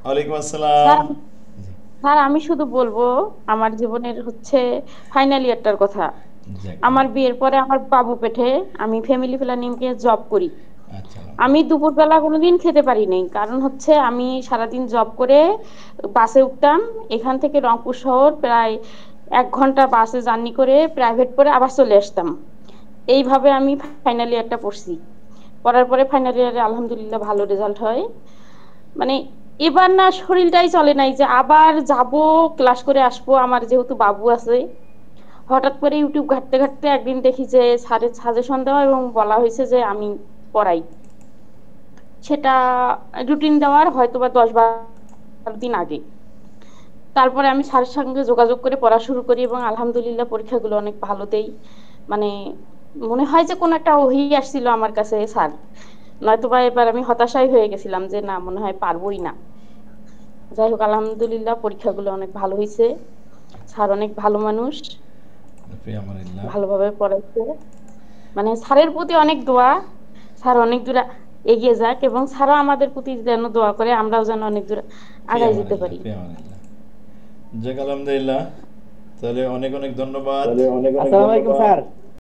ওয়ালাইকুম স্যার আসসালাম। জি। স্যার আমি শুধু বলবো আমার জীবনের ফাইনাল ইয়ারটার কথা। যাক আমার আল্লাহ। বিয়ের পরে আমার বাবু পেটে আমি ফ্যামিলি প্ল্যানিং এ জব করি। আচ্ছা আমি আলহামদুলিল্লাহ। দুপুরবেলা কোনোদিন খেতে পারি নাই, কারণ আমি সারাদিন জব করে বাসে উঠতাম। এখান থেকে রংপুর শহর প্রায় 1 ঘন্টা বাসে জার্নি করে প্রাইভেট করে আবার চলে আসতাম। এইভাবে আমি ফাইনাল ইয়ারটা পড়ছি। পড়ার পরে ফাইনাল ইয়ারে আলহামদুলিল্লাহ ভালো রেজাল্ট হয়। মানে এবার না শরীরটাই চলে নাই যে আবার যাব, ক্লাস করে আসবো। আমার যেহেতু বাবু আছে, হঠাৎ করে ইউটিউব ঘাঁটতে ঘাঁটতে একদিন দেখি যে স্যারের সাজেশন দেওয়া এবং বলা হয়েছে যে আমি পড়াই। সেটা রুটিন দেওয়ার হয়তোবা 10-12 দিন আগে। তারপরে আমি স্যারের সঙ্গে যোগাযোগ করে পড়া শুরু করি এবং আলহামদুলিল্লাহ পরীক্ষাগুলো অনেক ভালো দেই। মানে মনে হয় যে কোন একটা ওহী আসছিল আমার কাছে স্যার, নয়তোবা এবার আমি হতাশাই হয়ে গেছিলাম যে না, মনে হয় পারবোই না। যাই হোক আলহামদুলিল্লাহ পরীক্ষাগুলো অনেক ভালো হয়েছে। স্যার অনেক ভালো মানুষ, ফি আমানিল্লাহ। ভালোভাবে পড়াইছে। মানে স্যারের প্রতি অনেক দোয়া, স্যার অনেক দূর এগিয়ে যাক এবং স্যারও আমাদের প্রতি যেন দোয়া করে আমরাও যেন অনেক দূর ফি আগায় যেতে আমানিল্লাহ, পারি। ফি আমানিল্লাহ। যাক আলহামদুলিল্লাহ। তাহলে অনেক অনেক ধন্যবাদ। আসসালামু আলাইকুম স্যার।